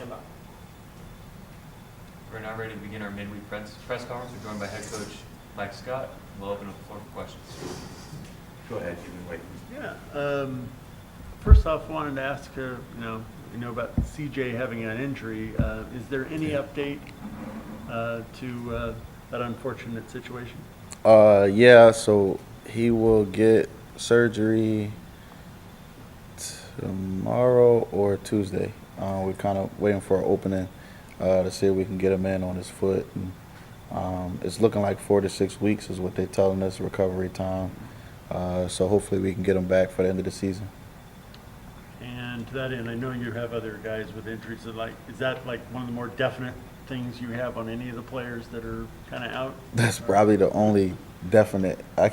stand by. We're now ready to begin our midweek press conference. We're joined by head coach Mike Scott. We'll open up the floor for questions. Go ahead, you've been waiting. Yeah. First off, wanted to ask, you know about CJ having an injury. Is there any update to that unfortunate situation? Yeah, so he will get surgery tomorrow or Tuesday. We're kind of waiting for an opening to see if we can get him in on his foot. And, it's looking like 4 to 6 weeks is what they're telling us, recovery time. So hopefully we can get him back for the end of the season. And to that end, I know you have other guys with injuries. Is that like one of the more definite things you have on any of the players that are kind of out? That's probably the only definite I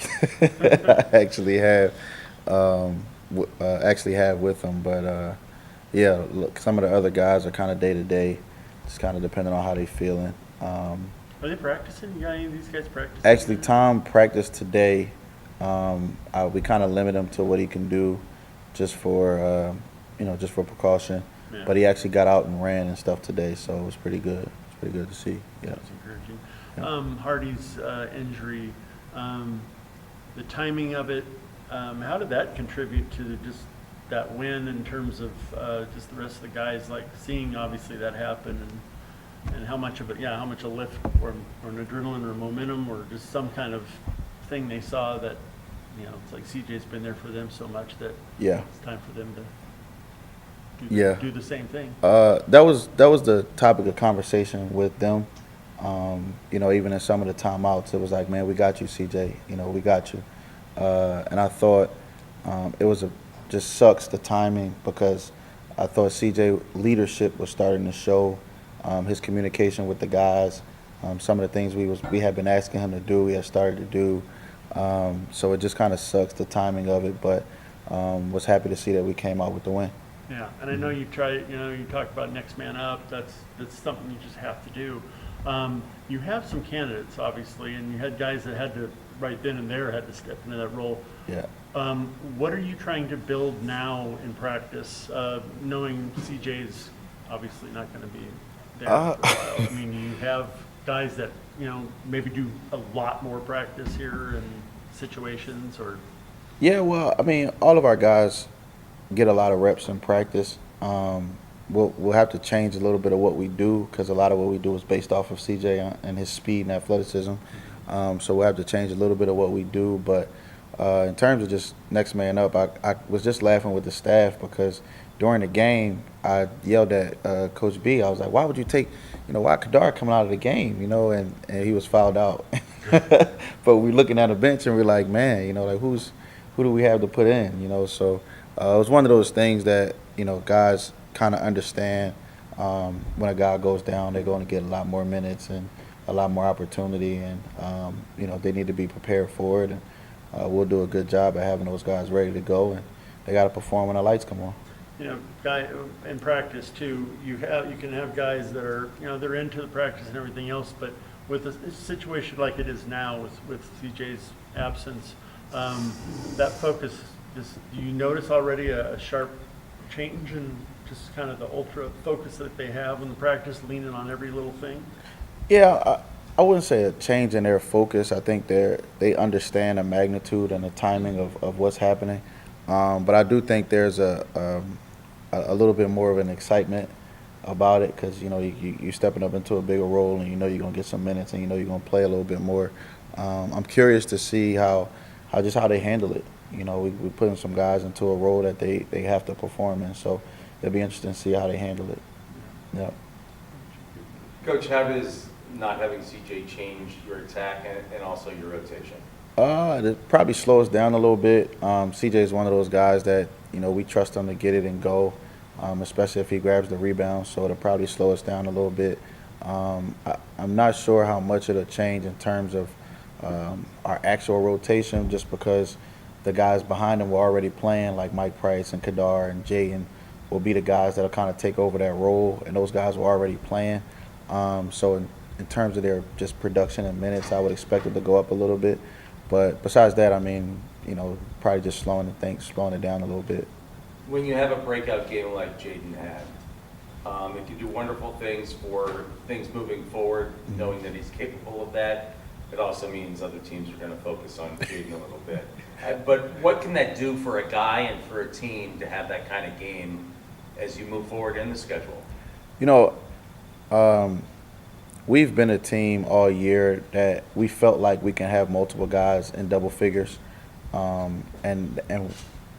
actually have with them. But yeah, look, some of the other guys are kind of day to day, just kind of depending on how they're feeling. Are they practicing? You got any of these guys practicing? Actually, Tom practiced today. We kind of limit him to what he can do, just for just for precaution. Yeah. But he actually got out and ran and stuff today, so it was pretty good. It's pretty good to see. Yeah. That's encouraging. Yeah. Hardy's injury, the timing of it, how did that contribute to just that win in terms of just the rest of the guys, like seeing obviously that happen, and how much of it, how much a lift or an adrenaline or momentum or just some kind of thing they saw that, it's like CJ's been there for them so much that it's time for them to do the same thing. That was the topic of conversation with them. Even in some of the timeouts, it was like, man, we got you, CJ. We got you. And I thought it was just sucks the timing, because I thought CJ leadership was starting to show. His communication with the guys, some of the things we had been asking him to do, he had started to do. So it just kind of sucks the timing of it, but was happy to see that we came out with the win. Yeah, and I know you talk about next man up. That's something you just have to do. You have some candidates, obviously, and you had guys that had to, right then and there, had to step into that role. Yeah. What are you trying to build now in practice, knowing CJ's obviously not going to be there for a while? I mean, you have guys that, maybe do a lot more practice here in situations, or? Yeah, well, I mean, all of our guys get a lot of reps in practice. We'll have to change a little bit of what we do, because a lot of what we do is based off of CJ and his speed and athleticism. So we'll have to change a little bit of what we do. But in terms of just next man up, I was just laughing with the staff, because during the game I yelled at Coach B. I was like, why would you take, why Kadar coming out of the game, and he was fouled out. But we're looking at a bench and we're like, man, like who do we have to put in, so it was one of those things that, guys kind of understand. When a guy goes down, they're going to get a lot more minutes and a lot more opportunity, and they need to be prepared for it, and we'll do a good job at having those guys ready to go, and they got to perform when the lights come on. Guy in practice too, you can have guys that are, they're into the practice and everything else, but with a situation like it is now with CJ's absence, that focus, do you notice already a sharp change in just kind of the ultra focus that they have in the practice, leaning on every little thing? Yeah, I wouldn't say a change in their focus. I think they understand the magnitude and the timing of what's happening. But I do think there's a little bit more of an excitement about it, because you're stepping up into a bigger role, and you're going to get some minutes, and you're going to play a little bit more. I'm curious to see how they handle it. We're putting some guys into a role that they have to perform in, so it'll be interesting to see how they handle it. Yeah. Coach, how does not having CJ change your attack and also your rotation? It probably slows down a little bit. CJ is one of those guys that, we trust him to get it and go, especially if he grabs the rebound, so it'll probably slow us down a little bit. I'm not sure how much it'll change in terms of our actual rotation, just because the guys behind him were already playing, like Mike Price and Kadar and Jay, and will be the guys that'll kind of take over that role, and those guys were already playing. So in terms of their just production and minutes, I would expect it to go up a little bit. But besides that, I mean, probably just slowing it down a little bit. When you have a breakout game like Jaden had, It can do wonderful things for things moving forward, knowing that he's capable of that. It also means other teams are going to focus on Jaden a little bit. But what can that do for a guy and for a team to have that kind of game as you move forward in the schedule? You know, we've been a team all year that we felt like we can have multiple guys in double figures. And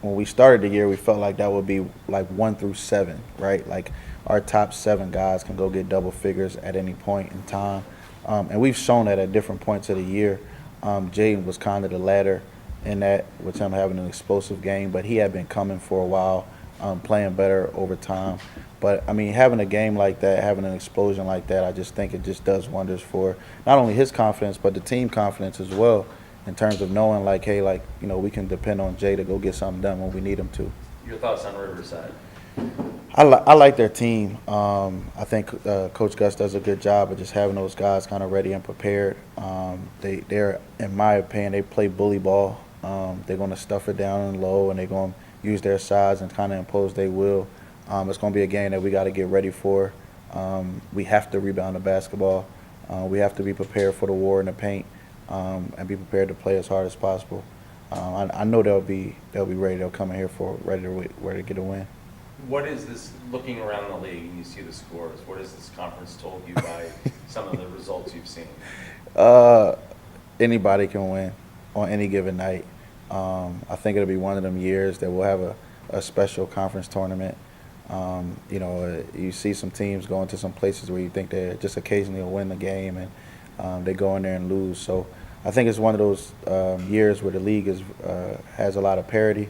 when we started the year, we felt like that would be like 1 through 7, right? Like our top 7 guys can go get double figures at any point in time. And we've shown that at different points of the year. Jaden was kind of the latter in that, with him having an explosive game, but he had been coming for a while, playing better over time. But, I mean, having a game like that, having an explosion like that, I just think it just does wonders for not only his confidence, but the team confidence as well, in terms of knowing, like, hey, like, you know, we can depend on Jay to go get something done when we need him to. Your thoughts on Riverside? I like their team. I think Coach Gus does a good job of just having those guys kind of ready and prepared. They're, in my opinion, they play bully ball. They're going to stuff it down and low, and they're going to use their size and kind of impose their will. It's going to be a game that we got to get ready for. We have to rebound the basketball. We have to be prepared for the war in the paint, and be prepared to play as hard as possible. I know they'll be ready. They'll come in here ready to get a win. What is this, looking around the league and you see the scores, what has this conference told you by some of the results you've seen? Anybody can win on any given night. I think it'll be one of them years that we'll have a special conference tournament. You know, you see some teams going to some places where you think they just occasionally will win the game, and they go in there and lose. So I think it's one of those years where the league has a lot of parity.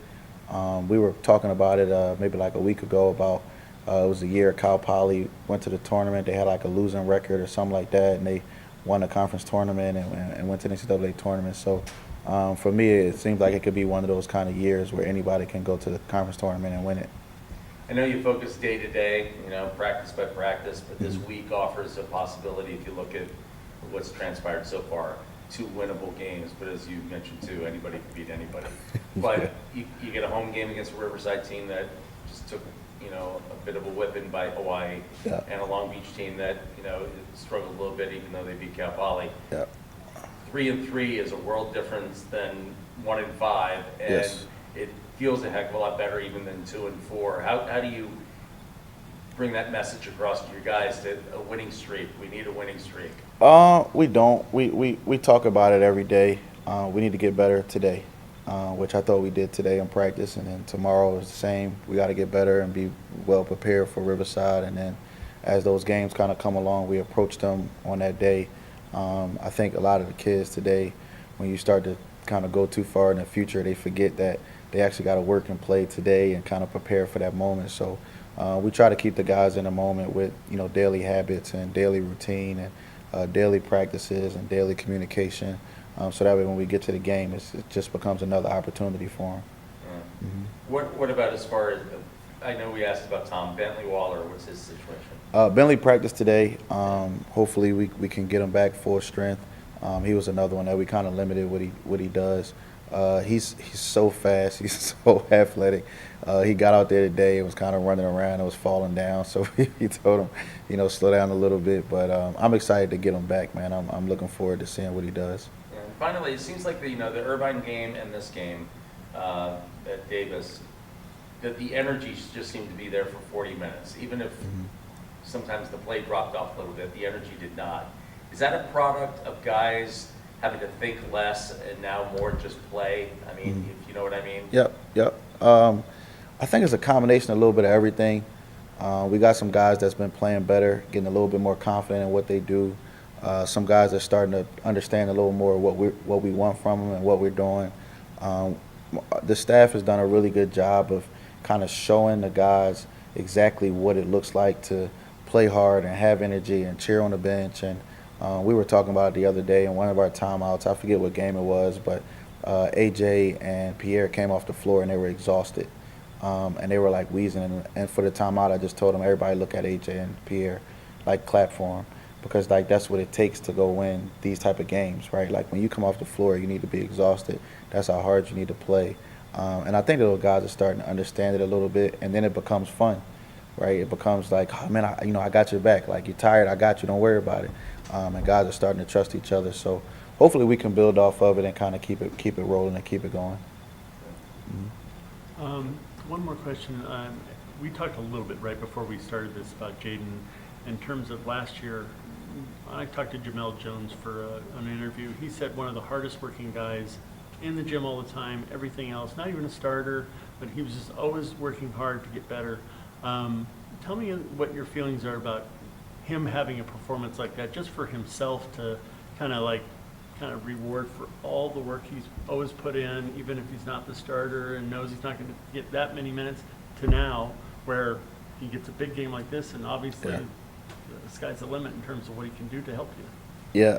We were talking about it maybe like a week ago about it was the year Cal Poly went to the tournament. They had like a losing record or something like that, and they won the conference tournament and went to the NCAA tournament. So for me, it seems like it could be one of those kind of years where anybody can go to the conference tournament and win it. I know you focus day to day, you know, practice by practice, but this week offers a possibility if you look at what's transpired so far. 2 winnable games, but as you mentioned too, anybody can beat anybody. But you get a home game against a Riverside team that just took, you know, a bit of a whipping by Hawaii, Yeah. and a Long Beach team that, you know, struggled a little bit even though they beat Cal Poly. Yeah. 3-3 is a world difference than 1-5, and Yes. it feels a heck of a lot better even than 2-4. How do you bring that message across to your guys that a winning streak, we need a winning streak? We don't. We talk about it every day. We need to get better today, which I thought we did today in practice, and then tomorrow is the same. We got to get better and be well prepared for Riverside, and then as those games kind of come along, we approach them on that day. I think a lot of the kids today, when you start to kind of go too far in the future, they forget that they actually got to work and play today and kind of prepare for that moment. So we try to keep the guys in the moment with, you know, daily habits and daily routine and daily practices and daily communication, so that way when we get to the game, it just becomes another opportunity for them. What about as far as, I know we asked about Tom Bentley Waller, what's his situation? Bentley practiced today. Hopefully we can get him back full strength. He was another one that we kind of limited what he does. He's so fast. He's so athletic. He got out there today and was kind of running around and was falling down. So he told him, you know, slow down a little bit. But I'm excited to get him back, man. I'm looking forward to seeing what he does. And finally, it seems like the Irvine game and this game at Davis, that the energy just seemed to be there for 40 minutes. Even if sometimes the play dropped off a little bit, the energy did not. Is that a product of guys having to think less and now more just play? I mean, if you know what I mean? Yep. I think it's a combination of a little bit of everything. We got some guys that's been playing better, getting a little bit more confident in what they do. Some guys are starting to understand a little more what we want from them and what we're doing. The staff has done a really good job of kind of showing the guys exactly what it looks like to play hard and have energy and cheer on the bench. And we were talking about it the other day in one of our timeouts. I forget what game it was, but AJ and Pierre came off the floor and they were exhausted. And they were like wheezing. And for the timeout, I just told them, everybody look at AJ and Pierre, like clap for them. Because like that's what it takes to go win these type of games, right? Like when you come off the floor, you need to be exhausted. That's how hard you need to play. And I think the little guys are starting to understand it a little bit, and then it becomes fun. right? It becomes like, oh man, I got your back. Like, you're tired, I got you. Don't worry about it. And guys are starting to trust each other. So hopefully we can build off of it and kind of keep it rolling and keep it going. One more question. We talked a little bit right before we started this about Jaden in terms of last year. I talked to Jamel Jones for an interview. He said one of the hardest working guys in the gym all the time, everything else, not even a starter, but he was just always working hard to get better. Tell me what your feelings are about him having a performance like that, just for himself to kind of reward for all the work he's always put in, even if he's not the starter and knows he's not going to get that many minutes, to now where he gets a big game like this, and obviously the sky's the limit in terms of what he can do to help you. Yeah,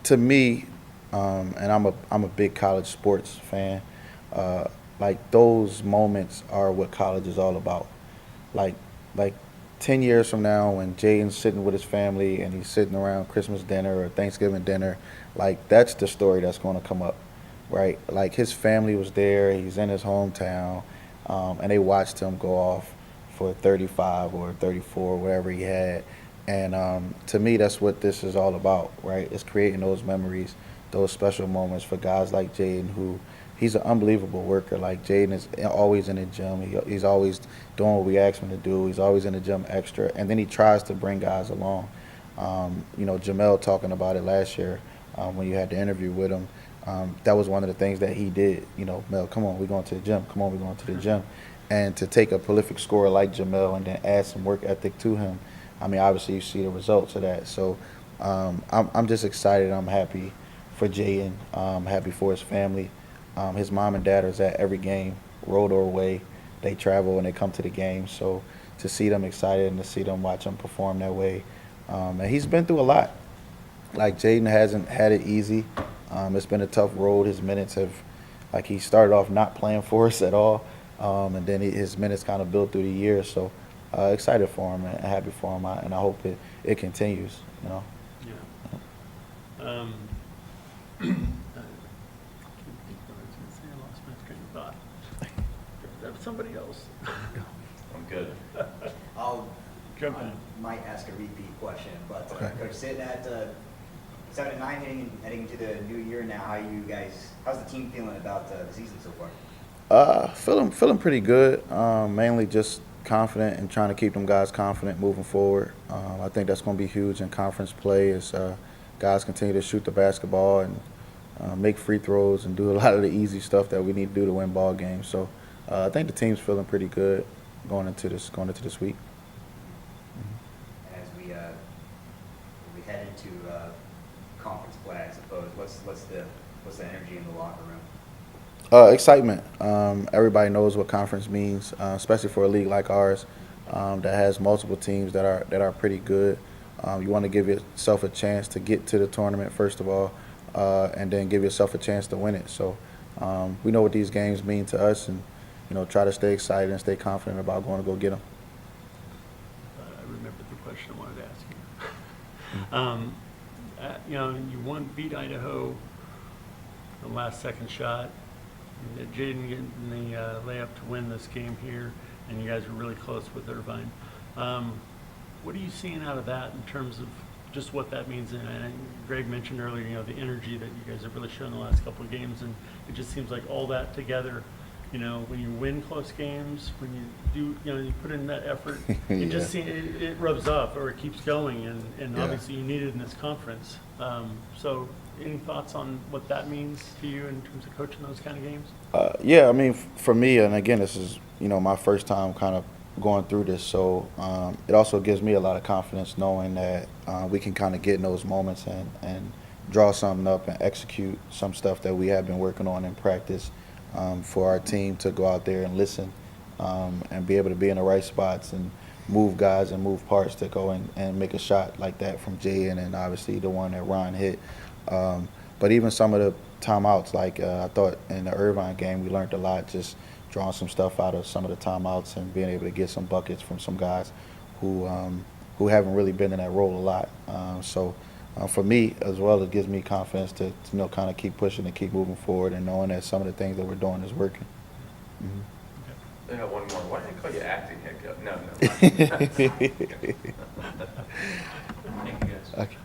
to me, and I'm a big college sports fan. Like, those moments are what college is all about. Like 10 years from now, when Jaden's sitting with his family and he's sitting around Christmas dinner or Thanksgiving dinner, like, that's the story that's going to come up, right? Like, his family was there, he's in his hometown, and they watched him go off for 35 or 34, whatever he had. And to me, that's what this is all about, right? It's creating those memories, those special moments for guys like Jaden, who he's an unbelievable worker. Like, Jaden is always in the gym. He's always doing what we ask him to do. He's always in the gym extra. And then he tries to bring guys along. Jamel talking about it last year when you had the interview with him. That was one of the things that he did. Mel, come on, we're going to the gym. Come on, we're going to the gym. And to take a prolific scorer like Jamel and then add some work ethic to him, I mean, obviously you see the results of that. So I'm just excited. I'm happy for Jaden. I'm happy for his family. His mom and dad are at every game, road or away. They travel and they come to the game. So to see them excited and to see them watch him perform that way. And he's been through a lot. Like, Jaden hasn't had it easy. It's been a tough road. His minutes have, like, he started off not playing for us at all. And then his minutes kind of built through the years. So excited for him and happy for him. And I hope it continues, Yeah. I lost my train of thought. That was somebody else. I'm good. I'll Jump I in. might ask a repeat question, but Okay. Coach, sitting at 7-9 heading into the new year now, how's the team feeling about the season so far? Feeling pretty good. Mainly just confident and trying to keep them guys confident moving forward. I think that's going to be huge in conference play as guys continue to shoot the basketball and make free throws and do a lot of the easy stuff that we need to do to win ball games. So I think the team's feeling pretty good going into this week. And as we head into conference play, I suppose, what's the energy in the locker room? Excitement. Everybody knows what conference means, especially for a league like ours that has multiple teams that are pretty good. You want to give yourself a chance to get to the tournament first of all, and then give yourself a chance to win it. So we know what these games mean to us, and try to stay excited and stay confident about going to go get them. I remembered the question I wanted to ask you. You beat Idaho, the last second shot. Jaden getting the layup to win this game here, and you guys were really close with Irvine. What are you seeing out of that in terms of just what that means? And Greg mentioned earlier, the energy that you guys have really shown the last couple of games, and it just seems like all that together. When you win close games, when you do, you put in that effort, it just it rubs off or it keeps going, and obviously you need it in this conference. So any thoughts on what that means to you in terms of coaching those kind of games? Yeah, I mean, for me, and again, this is, my first time kind of going through this, so it also gives me a lot of confidence knowing that we can kind of get in those moments and draw something up and execute some stuff that we have been working on in practice for our team to go out there and listen and be able to be in the right spots and move guys and move parts to go and make a shot like that from Jay and obviously the one that Ron hit. But even some of the timeouts, like I thought in the Irvine game, we learned a lot just drawing some stuff out of some of the timeouts and being able to get some buckets from some guys who haven't really been in that role a lot. So for me as well, it gives me confidence to kind of keep pushing and keep moving forward and knowing that some of the things that we're doing is working. Mm-hmm. I got one more. Why did I call you acting head coach? No, no. Thank you, guys. Okay.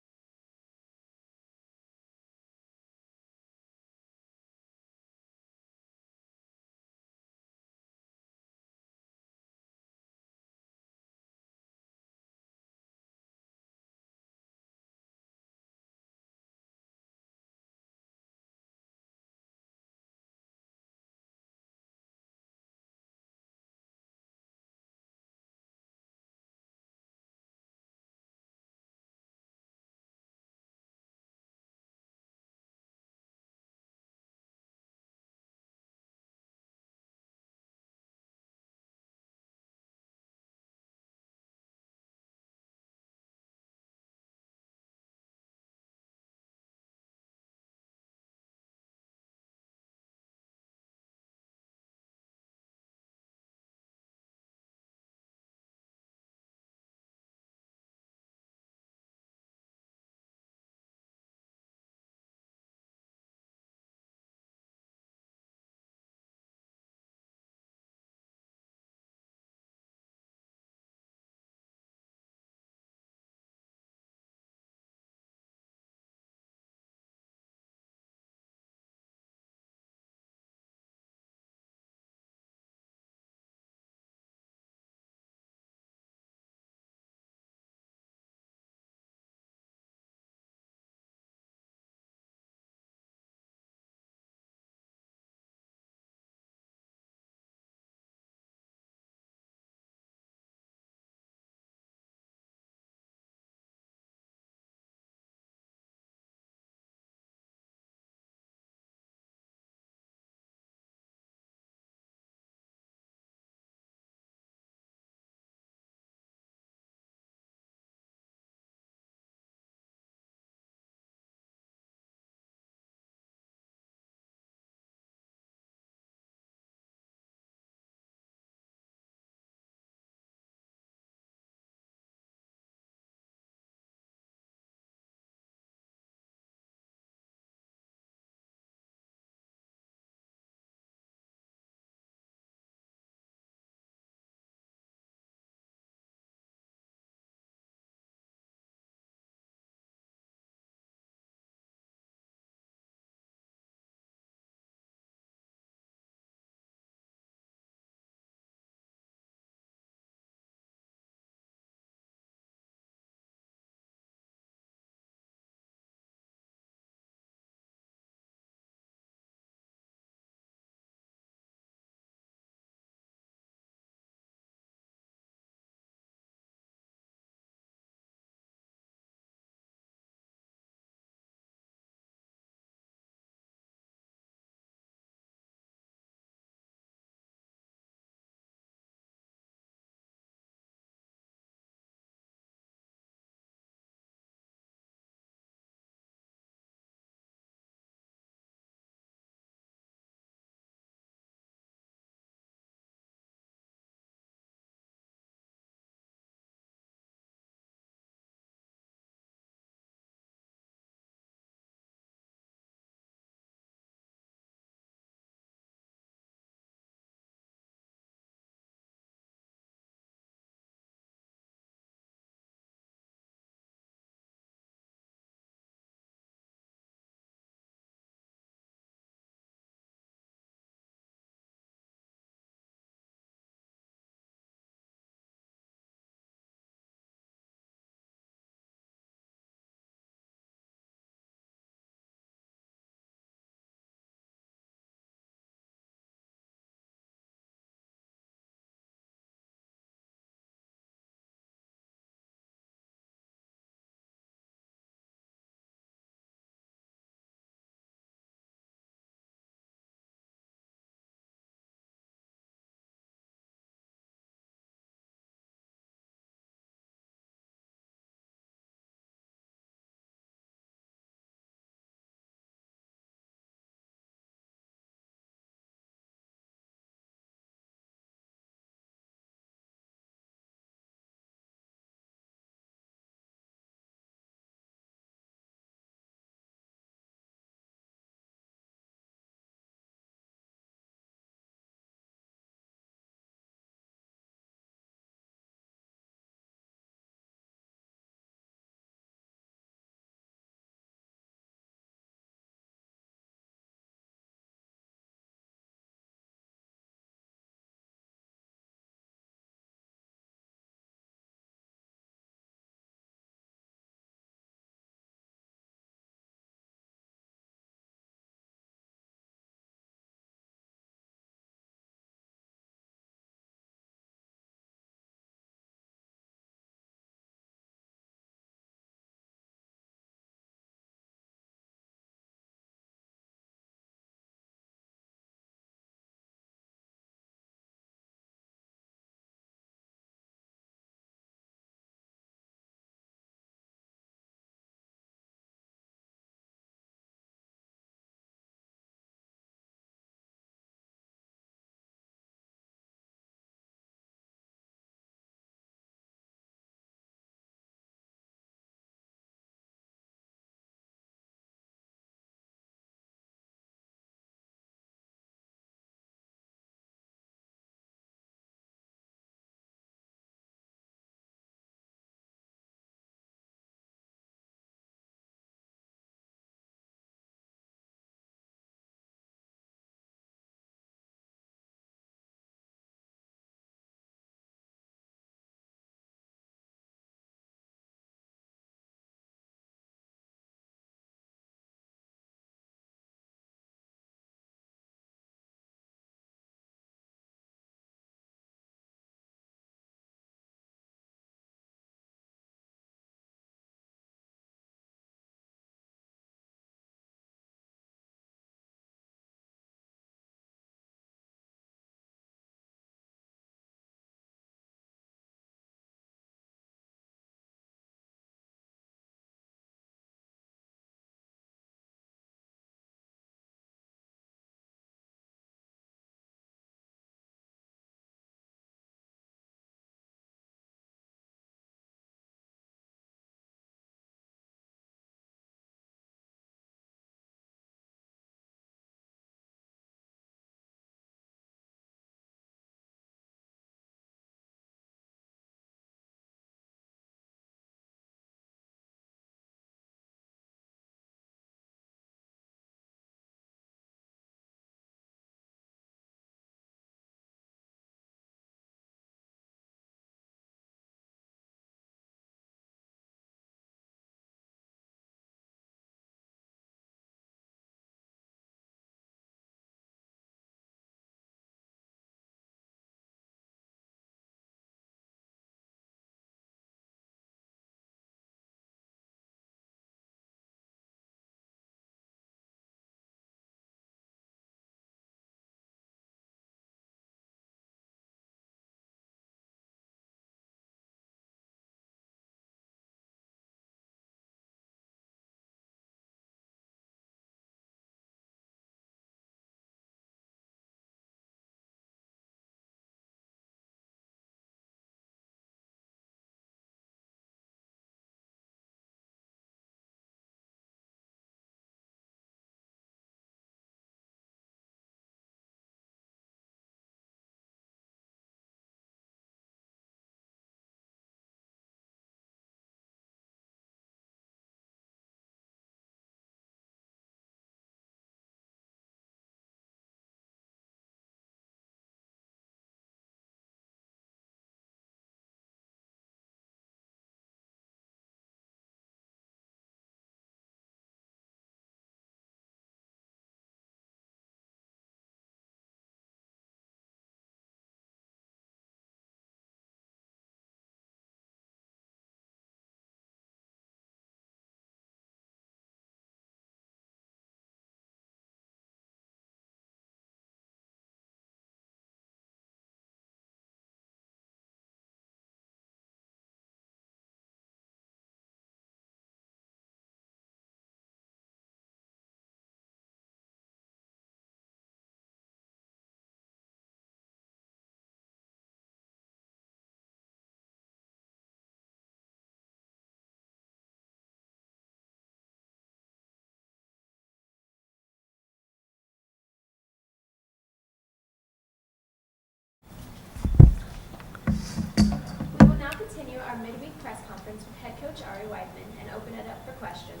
our midweek press conference with head coach Ari Weidman and open it up for questions.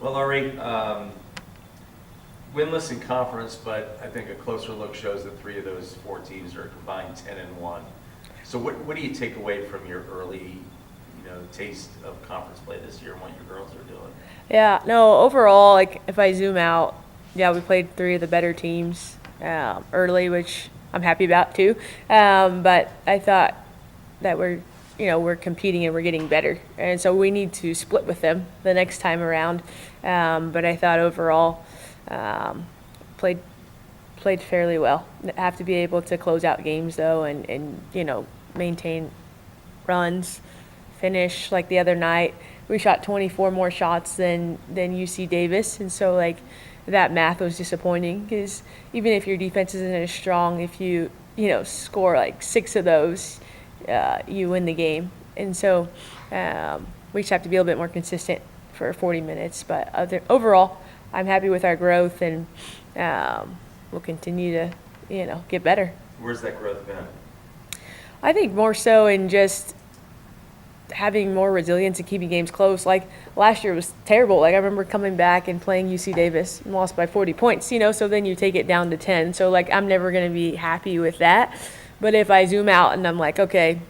Well, Ari, winless in conference, but I think a closer look shows that 3 of those 4 teams are combined 10-1. So what do you take away from your early, taste of conference play this year and what your girls are doing? Yeah, no, overall, like if I zoom out, yeah, we played 3 of the better teams early, which I'm happy about too. But I thought that we're competing and we're getting better, and so we need to split with them the next time around. But I thought overall played fairly well. Have to be able to close out games though, and maintain runs, finish. Like the other night, we shot 24 more shots than UC Davis, and so like that math was disappointing because even if your defense isn't as strong, if you score like 6 of those, you win the game. And so we just have to be a little bit more consistent for 40 minutes. But overall, I'm happy with our growth, and we'll continue to get better. Where's that growth been? I think more so in just having more resilience and keeping games close. Like last year was terrible. Like I remember coming back and playing UC Davis and lost by 40 points, so then you take it down to 10. So like I'm never going to be happy with that. But if I zoom out and I'm like, okay,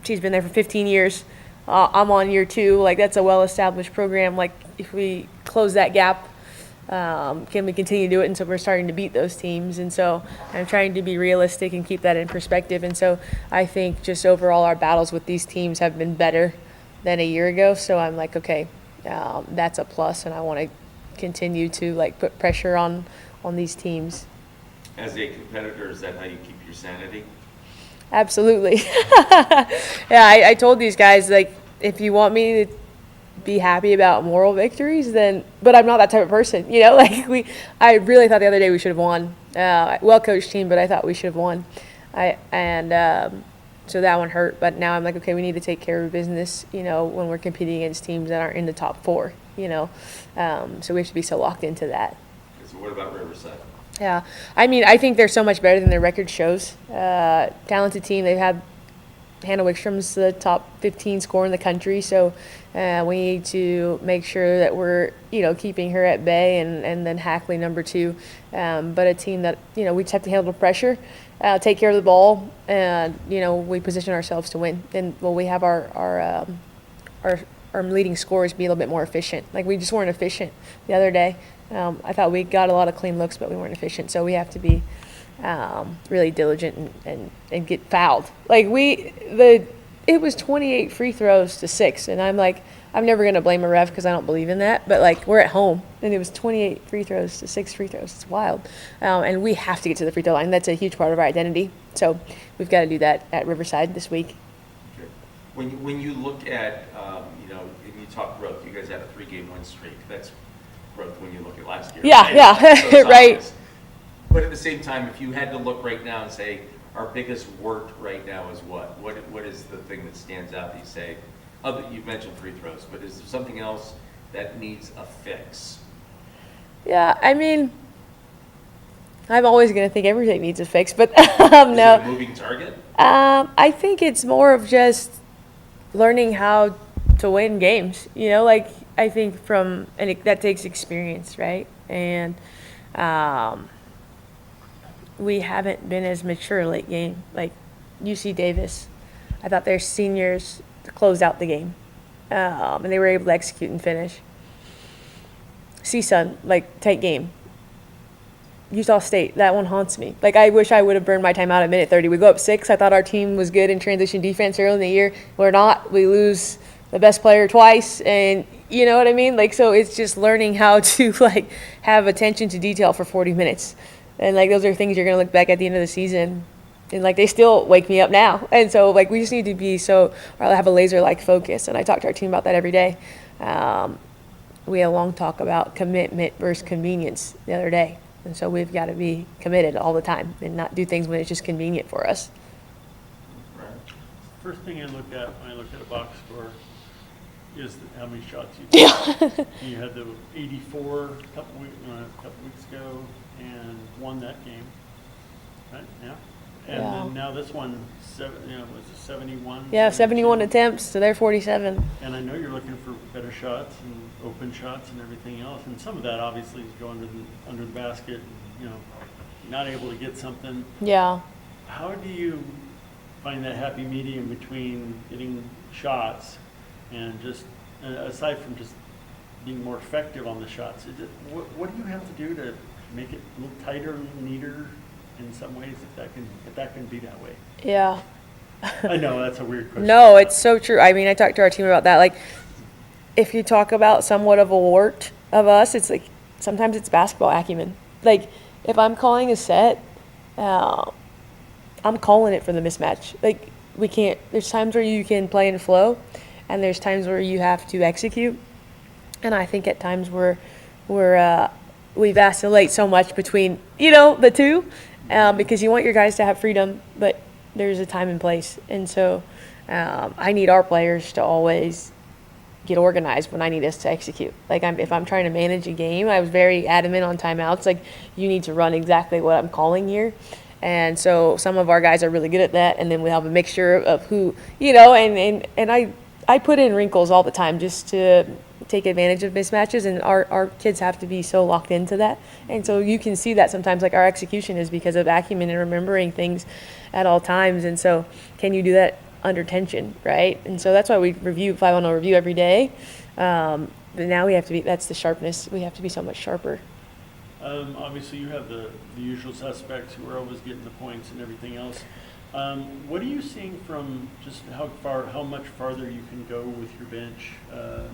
she's been there for 15 years. I'm on year 2. Like that's a well-established program. Like if we close that gap, can we continue to do it? And so we're starting to beat those teams. And so I'm trying to be realistic and keep that in perspective. And so I think just overall our battles with these teams have been better than a year ago. So I'm like, okay, that's a plus, and I want to continue to like put pressure on these teams. As a competitor, is that how you keep your sanity? Absolutely. Yeah, I told these guys, like, if you want me to be happy about moral victories, then, but I'm not that type of person, like I really thought the other day we should have won. Well-coached team, but I thought we should have won. So that one hurt, but now I'm like, okay, we need to take care of business, when we're competing against teams that aren't in the top 4, so we have to be so locked into that. So what about Riverside? Yeah, I mean, I think they're so much better than their record shows. Talented team. They've had Hannah Wickstrom's the top 15 scorer in the country, so we need to make sure that we're, keeping her at bay, and then Hackley number 2. But a team that, we just have to handle the pressure, take care of the ball, and, we position ourselves to win. And, we have our leading scorers be a little bit more efficient. Like, we just weren't efficient the other day. I thought we got a lot of clean looks, but we weren't efficient. So we have to be really diligent and get fouled. Like it was 28 free throws to 6, and I'm like, I'm never gonna blame a ref because I don't believe in that. But like we're at home, and it was 28 free throws to 6 free throws. It's wild, and we have to get to the free throw line. That's a huge part of our identity. So we've got to do that at Riverside this week. When you look at and you talk growth, you guys had a 3-game win streak. That's growth when you look at last year. Yeah, So right. obvious. But at the same time, if you had to look right now and say, our biggest work right now is what? What is the thing that stands out that you say, you've mentioned free throws, but is there something else that needs a fix? Yeah, I mean, I'm always going to think everything needs a fix, but Is no. it a moving target? I think it's more of just learning how to win games. Like I think that takes experience, right? And we haven't been as mature late game. Like UC Davis, I thought their seniors closed out the game, and they were able to execute and finish. CSUB, like tight game. Utah State, that one haunts me. Like I wish I would have burned my time out at minute 30. We go up 6. I thought our team was good in transition defense early in the year. We're not. We lose the best player twice, and you know what I mean? Like, so it's just learning how to like have attention to detail for 40 minutes. And like those are things you're going to look back at the end of the season, and like they still wake me up now. And so like we just need to be or have a laser-like focus. And I talk to our team about that every day. We had a long talk about commitment versus convenience the other day. And so we've got to be committed all the time and not do things when it's just convenient for us. Right. First thing I look at when I look at a box score is how many shots you took. You had the 84 a couple weeks ago and won that game, right? Yeah. And Yeah. then now this one, was it 71? Yeah, 71 72? attempts, so they're 47. And I know you're looking for better shots and open shots and everything else, and some of that obviously is going under the basket, not able to get something. Yeah. How do you find that happy medium between getting shots and just, aside from just being more effective on the shots, what do you have to do to make it a little tighter, neater in some ways, if that can be that way? Yeah. I know, that's a weird question. No, it's so true. I mean, I talked to our team about that. Like, if you talk about somewhat of a wart of us, it's like sometimes it's basketball acumen. Like, if I'm calling a set, I'm calling it for the mismatch. Like, we can't, there's times where you can play in flow, and there's times where you have to execute. And I think at times we vacillate so much between, the two, because you want your guys to have freedom, but there's a time and place. And so I need our players to always get organized when I need us to execute. Like, if I'm trying to manage a game, I was very adamant on timeouts. Like, you need to run exactly what I'm calling here. And so some of our guys are really good at that. And then we have a mixture of who, and I put in wrinkles all the time just to take advantage of mismatches, and our kids have to be so locked into that. And so you can see that sometimes, like, our execution is because of acumen and remembering things at all times. And so can you do that under tension, right? And so that's why we review 5-on-0 review every day. But now we have to be, that's the sharpness. We have to be so much sharper. Obviously, you have the usual suspects who are always getting the points and everything else. What are you seeing from just how much farther you can go with your bench,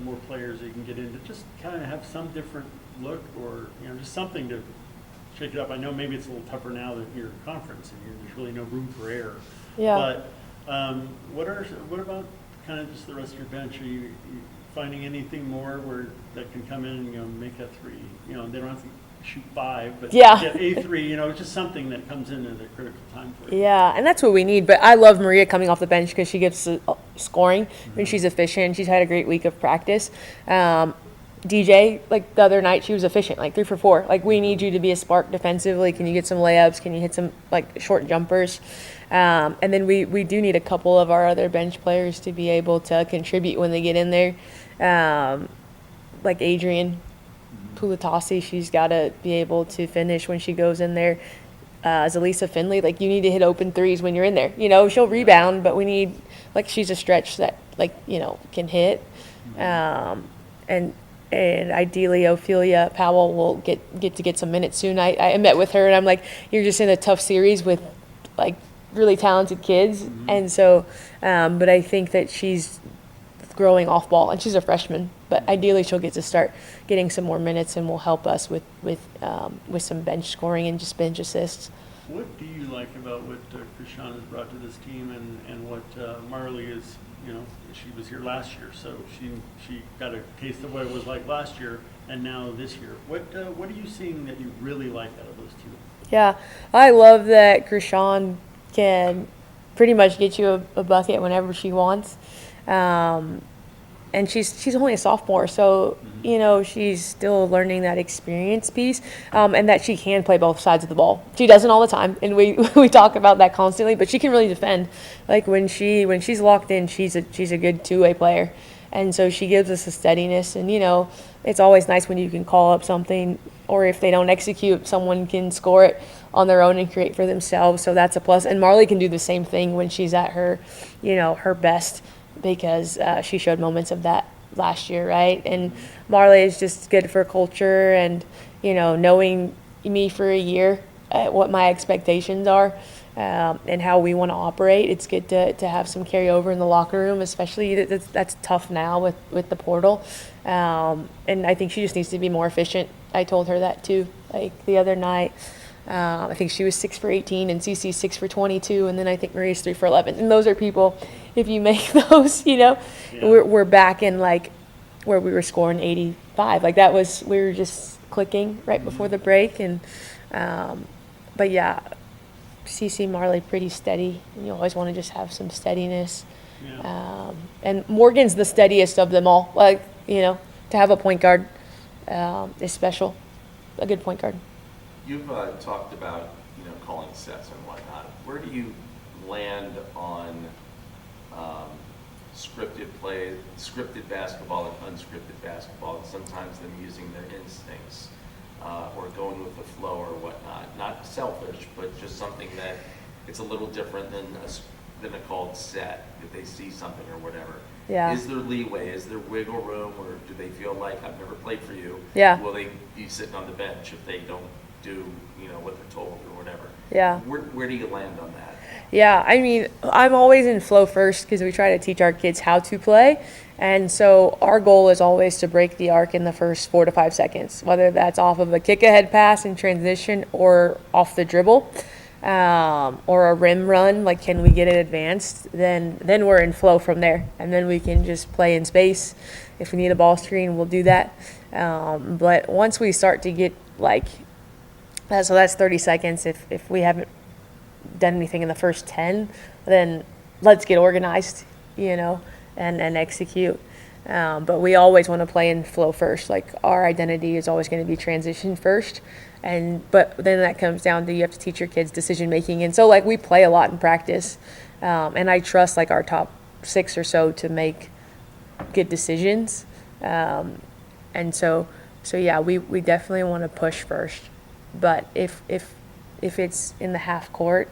more players that you can get into, just kind of have some different look, or just something to shake it up? I know maybe it's a little tougher now that you're a conference and there's really no room for error. Yeah. But what about kind of just the rest of your bench? Are you finding anything more that can come in and make a three? They don't have to shoot 5, but Yeah. get a 3. Just something that comes in at a critical time for you. Yeah, and that's what we need. But I love Maria coming off the bench because she gives scoring and she's efficient. She's had a great week of practice. DJ, like the other night, she was efficient, like 3 for 4. Like, we need you to be a spark defensively. Can you get some layups? Can you hit some like short jumpers? And then we do need a couple of our other bench players to be able to contribute when they get in there. Like Adrian Pulatasi, she's got to be able to finish when she goes in there. Zalisa Finley, like, you need to hit open threes when you're in there. She'll rebound, but we need, like, she's a stretch that, like, can hit. And ideally Ophelia Powell will get some minutes soon. I met with her and I'm like, you're just in a tough series with, like, really talented kids. And so, but I think that she's growing off ball, and she's a freshman, but ideally she'll get to start getting some more minutes and will help us with some bench scoring and just bench assists. What do you like about what Krishan has brought to this team, and what Marley is? She was here last year, so she got a taste of what it was like last year, and now this year. What are you seeing that you really like out of those two? Yeah, I love that Krishan can pretty much get you a bucket whenever she wants. And she's only a sophomore, so she's still learning that experience piece, and that she can play both sides of the ball. She doesn't all the time, and we talk about that constantly. But she can really defend. Like, when she's locked in, she's a good two-way player, and so she gives us a steadiness. And it's always nice when you can call up something, or if they don't execute, someone can score it on their own and create for themselves. So that's a plus. And Marley can do the same thing when she's at her her best, because she showed moments of that last year, right? And Marley is just good for culture, and knowing me for a year, what my expectations are, and how we want to operate. It's good to have some carryover in the locker room, especially that's tough now with the portal. And I think she just needs to be more efficient. I told her that too. Like, the other night, I think she was 6 for 18 and CC 6 for 22, and then I think Maria's 3 for 11. And those are people, if you make those, we're back in, like, where we were scoring 85. Like, we were just clicking right before the break. And but yeah, CC Marley pretty steady, and you always want to just have some steadiness. Yeah. And Morgan's the steadiest of them all. Like, to have a point guard is special, a good point guard. You've talked about, calling sets and whatnot. Where do you land on scripted play, scripted basketball and unscripted basketball, and sometimes them using their instincts or going with the flow or whatnot? Not selfish, but just something that it's a little different than a called set, if they see something or whatever. Yeah. Is there leeway? Is there wiggle room, or do they feel like, I've never played for you? Yeah. Will they be sitting on the bench if they don't do, what they're told or whatever? Yeah. Where do you land on that? Yeah, I mean, I'm always in flow first because we try to teach our kids how to play. And so our goal is always to break the arc in the first 4 to 5 seconds, whether that's off of a kick ahead pass in transition or off the dribble. Or a rim run, like can we get it advanced, then we're in flow from there. And then we can just play in space. If we need a ball screen, we'll do that. But once we start to get so that's 30 seconds. If we haven't done anything in the first 10, then let's get organized, and execute. But we always want to play in flow first. Like our identity is always going to be transition first. But then that comes down to you have to teach your kids decision making. And so we play a lot in practice. And I trust our top 6 or so to make good decisions. And so yeah, we definitely want to push first. But if it's in the half court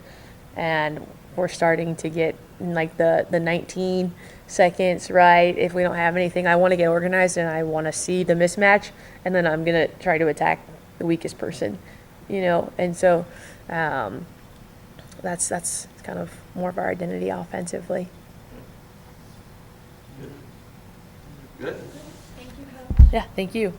and we're starting to get the 19 seconds, right? If we don't have anything, I want to get organized and I want to see the mismatch, and then I'm going to try to attack the weakest person, and so that's kind of more of our identity offensively. Good. Thank you, Coach. Yeah, thank you.